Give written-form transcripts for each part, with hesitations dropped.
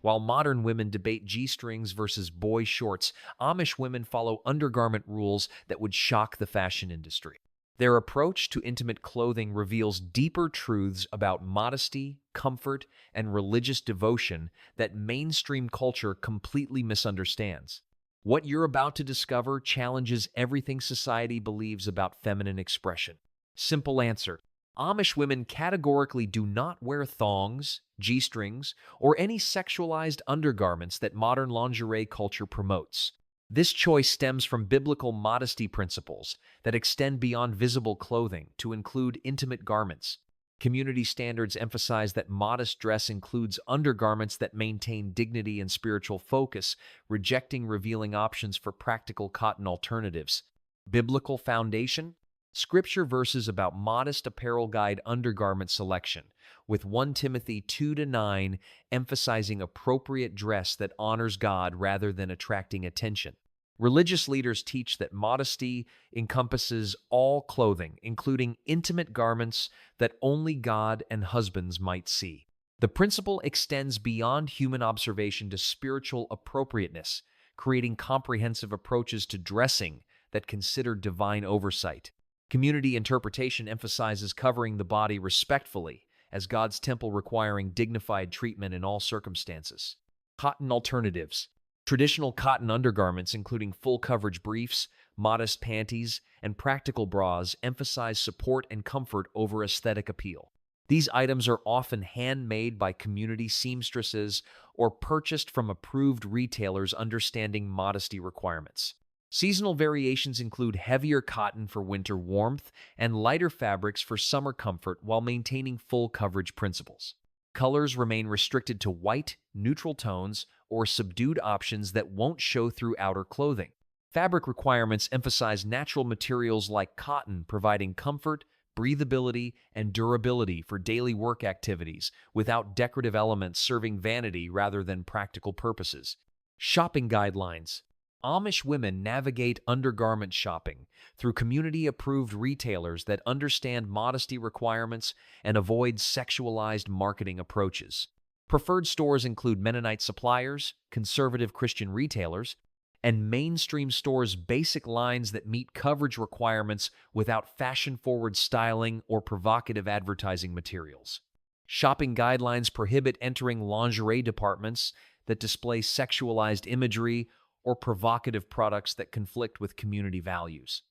While modern women debate G-strings versus boy shorts, Amish women follow undergarment rules that would shock the fashion industry. Their approach to intimate clothing reveals deeper truths about modesty, comfort, and religious devotion that mainstream culture completely misunderstands. What you're about to discover challenges everything society believes about feminine expression. Simple answer: Amish women categorically do not wear thongs, G-strings, or any sexualized undergarments that modern lingerie culture promotes. This choice stems from biblical modesty principles that extend beyond visible clothing to include intimate garments. Community standards emphasize that modest dress includes undergarments that maintain dignity and spiritual focus, rejecting revealing options for practical cotton alternatives. Biblical foundation: Scripture verses about modest apparel guide undergarment selection, with 1 Timothy 2-9 emphasizing appropriate dress that honors God rather than attracting attention. Religious leaders teach that modesty encompasses all clothing, including intimate garments that only God and husbands might see. The principle extends beyond human observation to spiritual appropriateness, creating comprehensive approaches to dressing that consider divine oversight. Community interpretation emphasizes covering the body respectfully as God's temple, requiring dignified treatment in all circumstances. Cotton alternatives: Traditional cotton undergarments, including full coverage briefs, modest panties, and practical bras, emphasize support and comfort over aesthetic appeal. These items are often handmade by community seamstresses or purchased from approved retailers understanding modesty requirements. Seasonal variations include heavier cotton for winter warmth and lighter fabrics for summer comfort while maintaining full coverage principles. Colors remain restricted to white, neutral tones, or subdued options that won't show through outer clothing. Fabric requirements emphasize natural materials like cotton, providing comfort, breathability, and durability for daily work activities, without decorative elements serving vanity rather than practical purposes. Shopping guidelines: Amish women navigate undergarment shopping through community-approved retailers that understand modesty requirements and avoid sexualized marketing approaches. Preferred stores include Mennonite suppliers, conservative Christian retailers, and mainstream stores' basic lines that meet coverage requirements without fashion-forward styling or provocative advertising materials. Shopping guidelines prohibit entering lingerie departments that display sexualized imagery or provocative products that conflict with community values.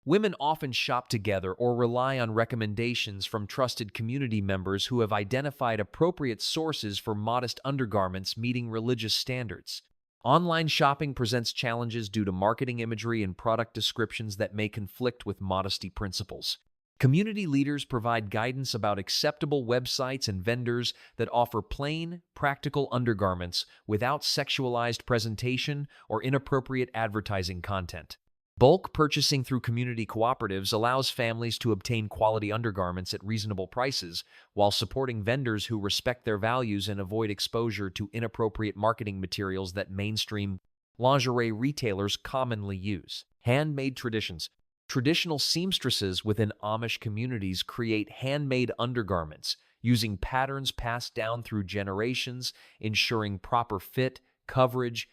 Women often shop together or rely on recommendations from trusted community members who have identified appropriate sources for modest undergarments meeting religious standards. Online shopping presents challenges due to marketing imagery and product descriptions that may conflict with modesty principles. Community leaders provide guidance about acceptable websites and vendors that offer plain, practical undergarments without sexualized presentation or inappropriate advertising content. Bulk purchasing through community cooperatives allows families to obtain quality undergarments at reasonable prices while supporting vendors who respect their values and avoid exposure to inappropriate marketing materials that mainstream lingerie retailers commonly use. Handmade traditions: Traditional seamstresses within Amish communities create handmade undergarments using patterns passed down through generations, ensuring proper fit, coverage,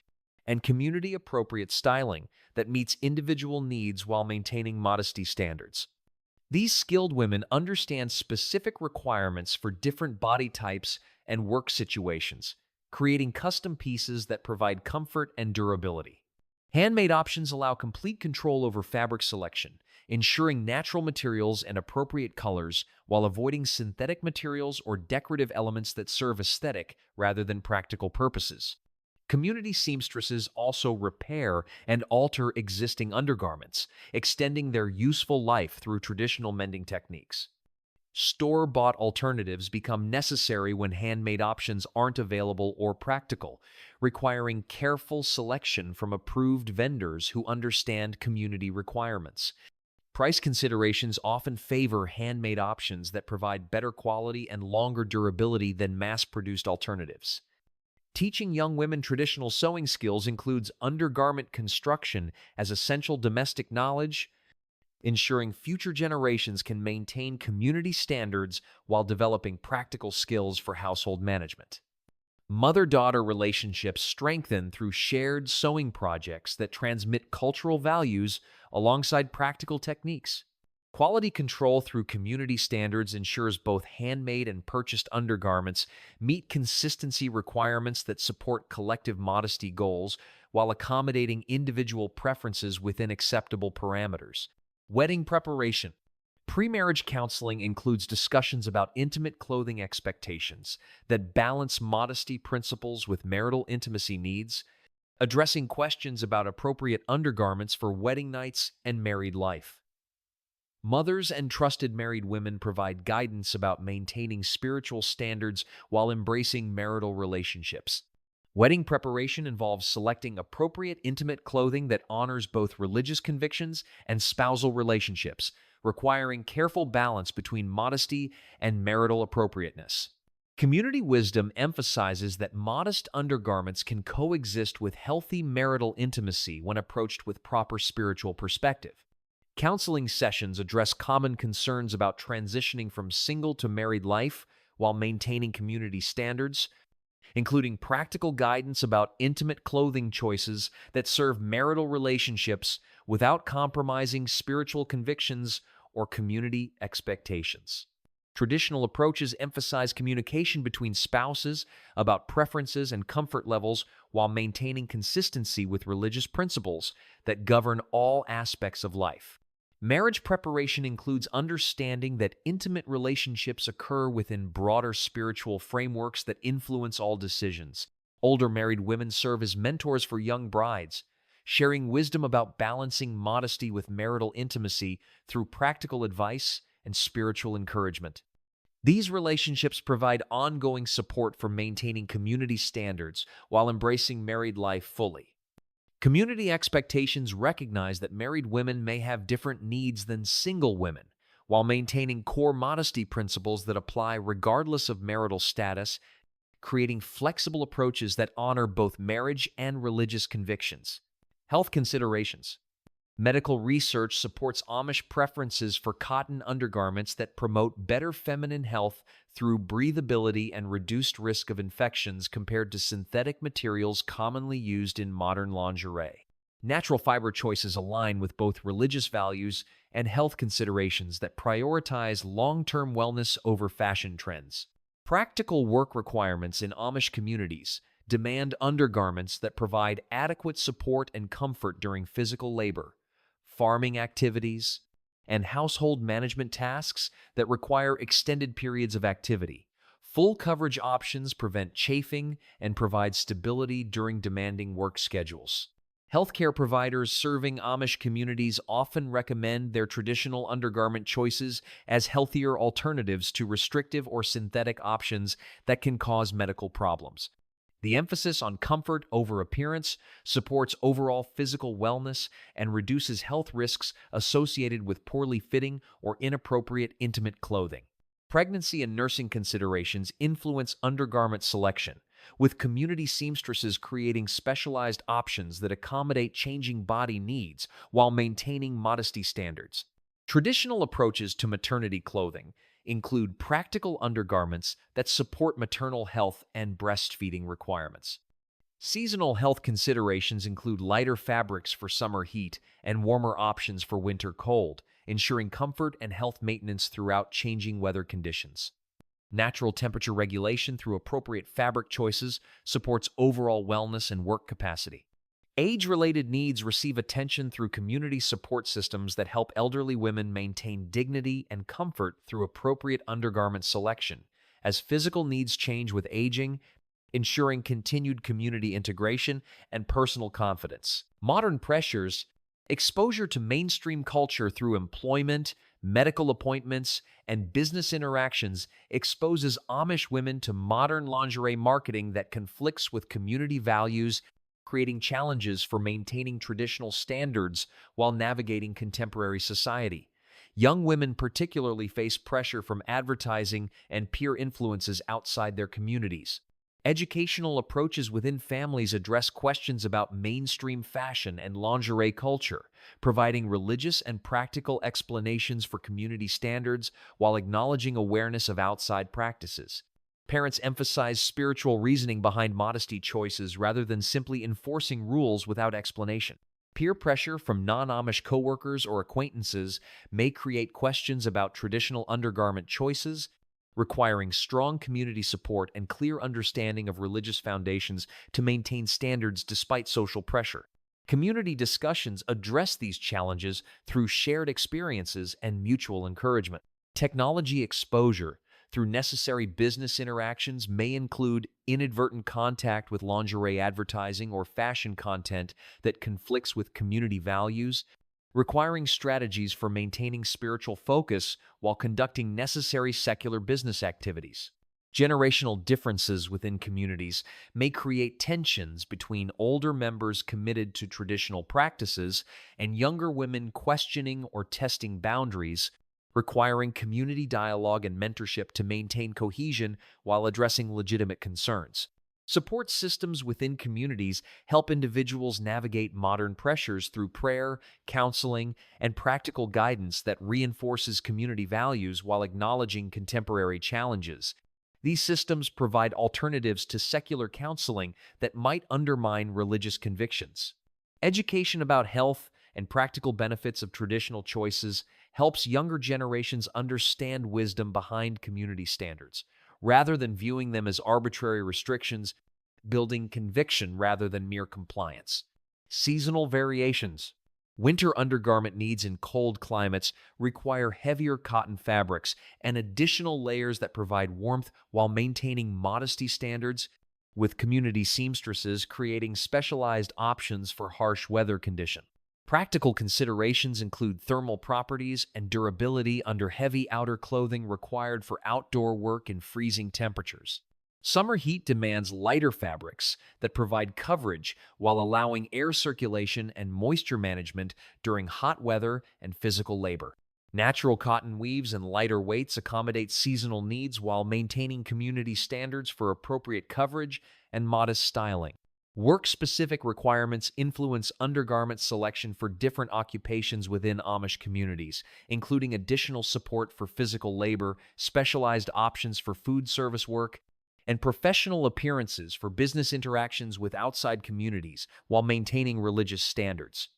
and community-appropriate styling that meets individual needs while maintaining modesty standards. These skilled women understand specific requirements for different body types and work situations, creating custom pieces that provide comfort and durability. Handmade options allow complete control over fabric selection, ensuring natural materials and appropriate colors while avoiding synthetic materials or decorative elements that serve aesthetic rather than practical purposes. Community seamstresses also repair and alter existing undergarments, extending their useful life through traditional mending techniques. Store-bought alternatives become necessary when handmade options aren't available or practical, requiring careful selection from approved vendors who understand community requirements. Price considerations often favor handmade options that provide better quality and longer durability than mass-produced alternatives. Teaching young women traditional sewing skills includes undergarment construction as essential domestic knowledge, ensuring future generations can maintain community standards while developing practical skills for household management. Mother-daughter relationships strengthen through shared sewing projects that transmit cultural values alongside practical techniques. Quality control through community standards ensures both handmade and purchased undergarments meet consistency requirements that support collective modesty goals while accommodating individual preferences within acceptable parameters. Wedding preparation. Pre-marriage counseling includes discussions about intimate clothing expectations that balance modesty principles with marital intimacy needs, addressing questions about appropriate undergarments for wedding nights and married life. Mothers and trusted married women provide guidance about maintaining spiritual standards while embracing marital relationships. Wedding preparation involves selecting appropriate intimate clothing that honors both religious convictions and spousal relationships, requiring careful balance between modesty and marital appropriateness. Community wisdom emphasizes that modest undergarments can coexist with healthy marital intimacy when approached with proper spiritual perspective. Counseling sessions address common concerns about transitioning from single to married life while maintaining community standards, including practical guidance about intimate clothing choices that serve marital relationships without compromising spiritual convictions or community expectations. Traditional approaches emphasize communication between spouses about preferences and comfort levels while maintaining consistency with religious principles that govern all aspects of life. Marriage preparation includes understanding that intimate relationships occur within broader spiritual frameworks that influence all decisions. Older married women serve as mentors for young brides, sharing wisdom about balancing modesty with marital intimacy through practical advice and spiritual encouragement. These relationships provide ongoing support for maintaining community standards while embracing married life fully. Community expectations recognize that married women may have different needs than single women, while maintaining core modesty principles that apply regardless of marital status, creating flexible approaches that honor both marriage and religious convictions. Health considerations. Medical research supports Amish preferences for cotton undergarments that promote better feminine health through breathability and reduced risk of infections compared to synthetic materials commonly used in modern lingerie. Natural fiber choices align with both religious values and health considerations that prioritize long-term wellness over fashion trends. Practical work requirements in Amish communities demand undergarments that provide adequate support and comfort during physical labor, farming activities, and household management tasks that require extended periods of activity. Full coverage options prevent chafing and provide stability during demanding work schedules. Healthcare providers serving Amish communities often recommend their traditional undergarment choices as healthier alternatives to restrictive or synthetic options that can cause medical problems. The emphasis on comfort over appearance supports overall physical wellness and reduces health risks associated with poorly fitting or inappropriate intimate clothing. Pregnancy and nursing considerations influence undergarment selection, with community seamstresses creating specialized options that accommodate changing body needs while maintaining modesty standards. Traditional approaches to maternity clothing include practical undergarments that support maternal health and breastfeeding requirements. Seasonal health considerations include lighter fabrics for summer heat and warmer options for winter cold, ensuring comfort and health maintenance throughout changing weather conditions. Natural temperature regulation through appropriate fabric choices supports overall wellness and work capacity. Age-related needs receive attention through community support systems that help elderly women maintain dignity and comfort through appropriate undergarment selection, as physical needs change with aging, ensuring continued community integration and personal confidence. Modern pressures, exposure to mainstream culture through employment, medical appointments, and business interactions exposes Amish women to modern lingerie marketing that conflicts with community values, creating challenges for maintaining traditional standards while navigating contemporary society. Young women particularly face pressure from advertising and peer influences outside their communities. Educational approaches within families address questions about mainstream fashion and lingerie culture, providing religious and practical explanations for community standards while acknowledging awareness of outside practices. Parents emphasize spiritual reasoning behind modesty choices rather than simply enforcing rules without explanation. Peer pressure from non-Amish coworkers or acquaintances may create questions about traditional undergarment choices, requiring strong community support and clear understanding of religious foundations to maintain standards despite social pressure. Community discussions address these challenges through shared experiences and mutual encouragement. Technology exposure through necessary business interactions may include inadvertent contact with lingerie advertising or fashion content that conflicts with community values, requiring strategies for maintaining spiritual focus while conducting necessary secular business activities. Generational differences within communities may create tensions between older members committed to traditional practices and younger women questioning or testing boundaries, requiring community dialogue and mentorship to maintain cohesion while addressing legitimate concerns. Support systems within communities help individuals navigate modern pressures through prayer, counseling, and practical guidance that reinforces community values while acknowledging contemporary challenges. These systems provide alternatives to secular counseling that might undermine religious convictions. Education about health and practical benefits of traditional choices helps younger generations understand wisdom behind community standards, rather than viewing them as arbitrary restrictions, building conviction rather than mere compliance. Seasonal variations. Winter undergarment needs in cold climates require heavier cotton fabrics and additional layers that provide warmth while maintaining modesty standards, with community seamstresses creating specialized options for harsh weather conditions. Practical considerations include thermal properties and durability under heavy outer clothing required for outdoor work in freezing temperatures. Summer heat demands lighter fabrics that provide coverage while allowing air circulation and moisture management during hot weather and physical labor. Natural cotton weaves and lighter weights accommodate seasonal needs while maintaining community standards for appropriate coverage and modest styling. Work-specific requirements influence undergarment selection for different occupations within Amish communities, including additional support for physical labor, specialized options for food service work, and professional appearances for business interactions with outside communities while maintaining religious standards.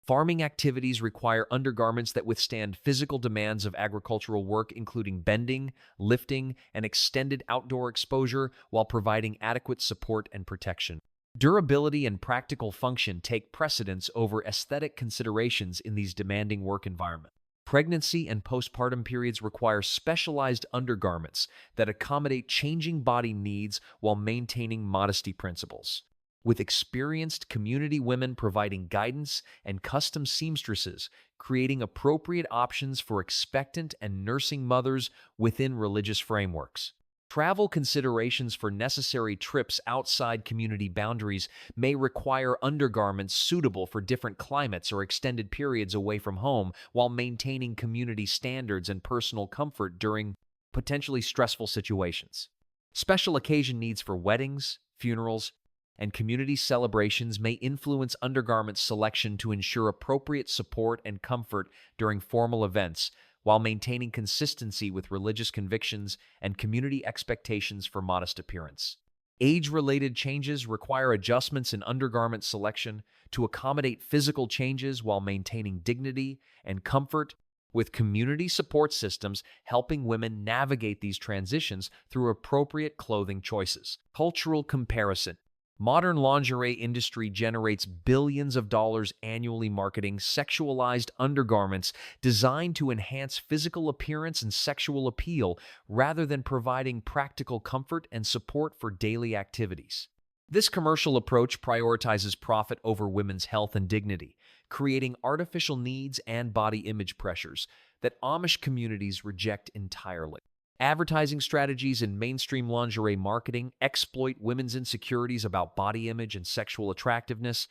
Farming activities require undergarments that withstand physical demands of agricultural work, including bending, lifting, and extended outdoor exposure, while providing adequate support and protection. Durability and practical function take precedence over aesthetic considerations in these demanding work environments. Pregnancy and postpartum periods require specialized undergarments that accommodate changing body needs while maintaining modesty principles. With experienced community women providing guidance and custom seamstresses, creating appropriate options for expectant and nursing mothers within religious frameworks. Travel considerations for necessary trips outside community boundaries may require undergarments suitable for different climates or extended periods away from home while maintaining community standards and personal comfort during potentially stressful situations. Special occasion needs for weddings, funerals, and community celebrations may influence undergarment selection to ensure appropriate support and comfort during formal events, while maintaining consistency with religious convictions and community expectations for modest appearance. Age-related changes require adjustments in undergarment selection to accommodate physical changes while maintaining dignity and comfort, with community support systems helping women navigate these transitions through appropriate clothing choices. Cultural comparison. Modern lingerie industry generates billions of dollars annually marketing sexualized undergarments designed to enhance physical appearance and sexual appeal rather than providing practical comfort and support for daily activities. This commercial approach prioritizes profit over women's health and dignity, creating artificial needs and body image pressures that Amish communities reject entirely. Advertising strategies in mainstream lingerie marketing exploit women's insecurities about body image and sexual attractiveness,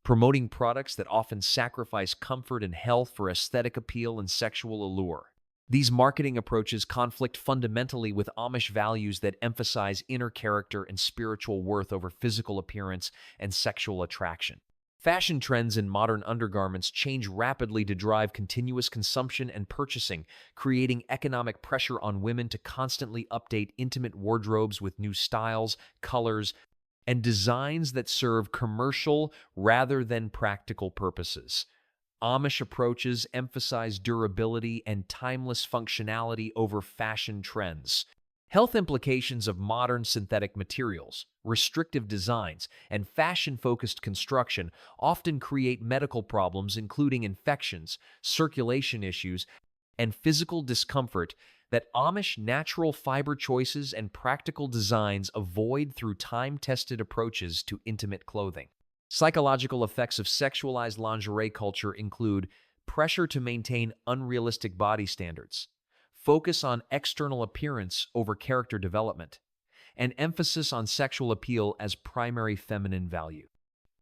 promoting products that often sacrifice comfort and health for aesthetic appeal and sexual allure. These marketing approaches conflict fundamentally with Amish values that emphasize inner character and spiritual worth over physical appearance and sexual attraction. Fashion trends in modern undergarments change rapidly to drive continuous consumption and purchasing, creating economic pressure on women to constantly update intimate wardrobes with new styles, colors, and designs that serve commercial rather than practical purposes. Amish approaches emphasize durability and timeless functionality over fashion trends. Health implications of modern synthetic materials, restrictive designs, and fashion-focused construction often create medical problems including infections, circulation issues, and physical discomfort that Amish natural fiber choices and practical designs avoid through time-tested approaches to intimate clothing. Psychological effects of sexualized lingerie culture include pressure to maintain unrealistic body standards, focus on external appearance over character development, and emphasis on sexual appeal as primary feminine value.